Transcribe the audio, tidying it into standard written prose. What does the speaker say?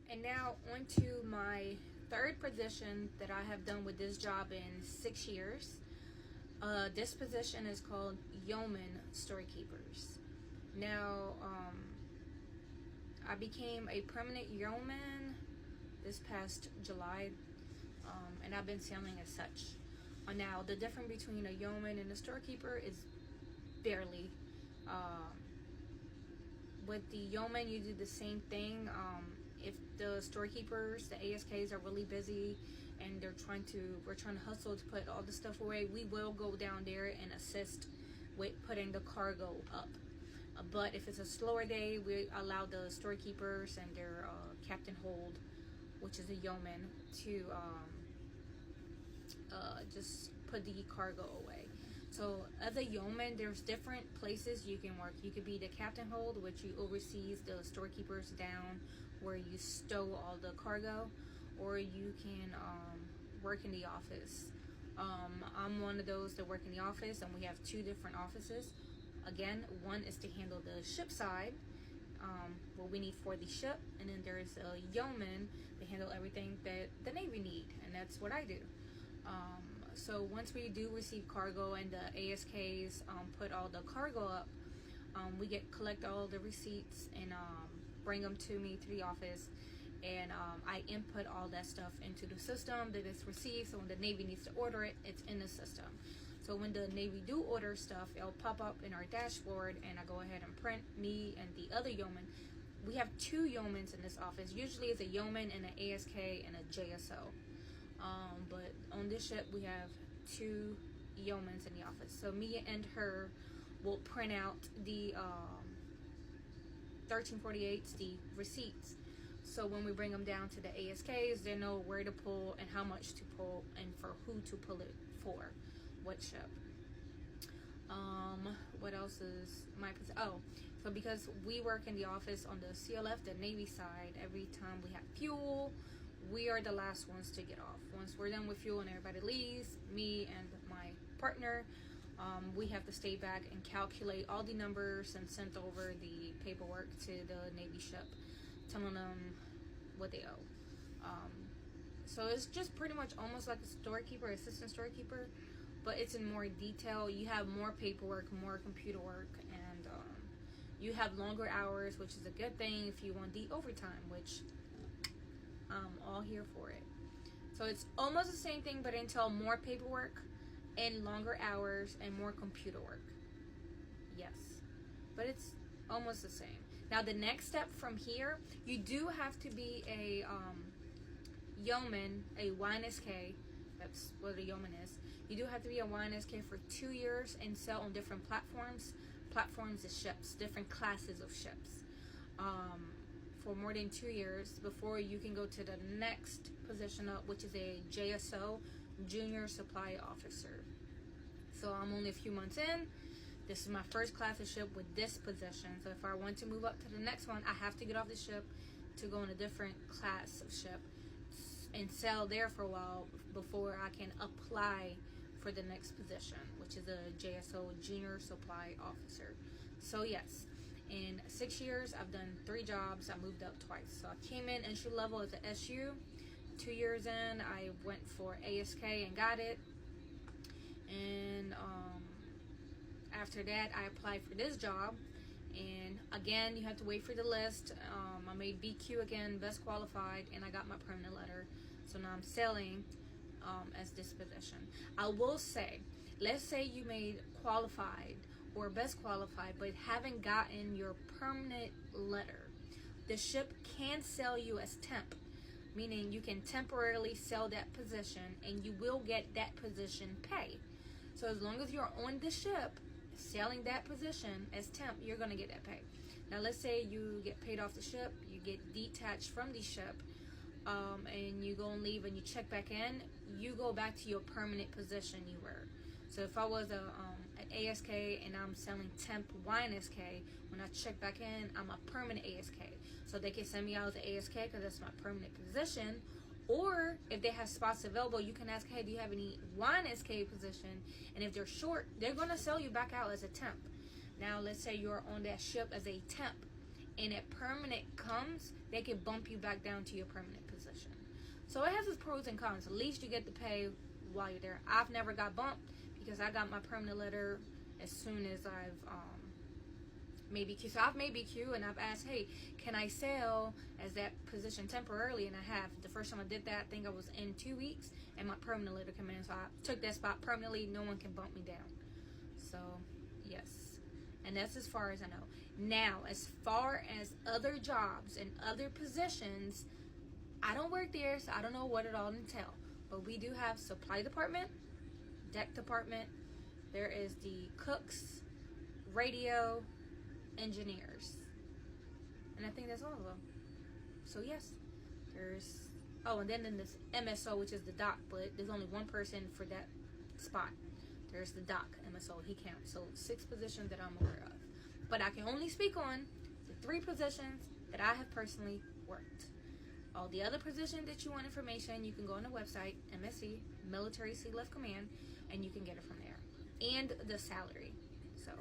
And now on to my third position that I have done with this job in 6 years. This position is called Yeoman Storekeepers. Now, I became a permanent yeoman this past July, and I've been selling as such. Now, the difference between a yeoman and a storekeeper is barely. With the yeoman, you do the same thing. If the storekeepers, the ASKs, are really busy and we're trying to hustle to put all the stuff away, we will go down there and assist with putting the cargo up. But if it's a slower day, we allow the storekeepers and their captain hold, which is a yeoman, to just put the cargo away. So as a yeoman, there's different places you can work. You could be the captain hold, which you oversees the storekeepers down where you stow all the cargo, or you can work in the office. I'm one of those that work in the office, and we have two different offices. Again, one is to handle the ship side, what we need for the ship, and then there's a yeoman to handle everything that the Navy need, and that's what I do. So once we do receive cargo and the ASKs put all the cargo up, we collect all the receipts and bring them to me to the office, and I input all that stuff into the system that it's received. So when the Navy needs to order it, it's in the system. So when the Navy do order stuff, it'll pop up in our dashboard, and I go ahead and print. Me and the other yeoman, we have two yeomans in this office. Usually it's a yeoman and an ASK and a JSO. But on this ship, we have two yeomans in the office. So me and her will print out the 1348s, the receipts. So when we bring them down to the ASKs, they know where to pull and how much to pull and for who to pull it for, what ship. What else is my position? Oh, so because we work in the office on the CLF, the Navy side, every time we have fuel, we are the last ones to get off. Once we're done with fuel and everybody leaves, me and my partner, we have to stay back and calculate all the numbers and send over the paperwork to the Navy ship, telling them what they owe. So it's just pretty much almost like a storekeeper, assistant storekeeper, but it's in more detail. You have more paperwork, more computer work, and you have longer hours, which is a good thing if you want the overtime, which I'm all here for it. So it's almost the same thing, but until more paperwork and longer hours and more computer work. Yes, but it's almost the same. Now the next step from here, you do have to be a yeoman, a YNSK. That's what a yeoman is. You do have to be a YNSK for 2 years and sell on different platforms. Platforms is ships, different classes of ships. For more than 2 years before you can go to the next position up, which is a JSO, Junior Supply Officer. So I'm only a few months in. This is my first class of ship with this position. So if I want to move up to the next one, I have to get off the ship to go in a different class of ship and sell there for a while before I can apply for the next position, which is a JSO, Junior Supply Officer. So yes, in 6 years, I've done 3 jobs. I moved up twice. So I came in entry level as an SU. 2 years in, I went for ASK and got it. And after that, I applied for this job. And again, you have to wait for the list. I made BQ again, best qualified, and I got my permanent letter. So now I'm selling as this position. I will say, let's say you made qualified or best qualified but haven't gotten your permanent letter. The ship can sell you as temp, meaning you can temporarily sell that position and you will get that position pay. So as long as you're on the ship selling that position as temp, you're going to get that pay. Now let's say you get paid off the ship, you get detached from the ship, and you go and leave and you check back in, you go back to your permanent position you were. So if I was an ASK and I'm selling temp YNSK, when I check back in, I'm a permanent ASK. So they can send me out as an ASK because that's my permanent position. Or if they have spots available, you can ask, hey, do you have any YNSK position? And if they're short, they're going to sell you back out as a temp. Now, let's say you're on that ship as a temp and a permanent comes, they can bump you back down to your permanent position. So it has its pros and cons. At least you get to pay while you're there. I've never got bumped because I got my permanent letter as soon as I've made BQ. So I've made BQ and I've asked, hey, can I sell as that position temporarily? And I have. The first time I did that, I think I was in 2 weeks, and my permanent letter came in. So I took that spot permanently. No one can bump me down. So, yes. And that's as far as I know. Now, as far as other jobs and other positions, I don't work there, so I don't know what it all entails. But we do have supply department, deck department. There is the cooks, radio, engineers, and I think that's all of them. So yes, there's and then in this MSO, which is the dock, but there's only one person for that spot. There's the dock MSO, he counts. So 6 positions that I'm aware of, but I can only speak on the 3 positions that I have personally worked. All the other positions that you want information, you can go on the website, MSC, Military Sea Left Command, and you can get it from there, and the salary. So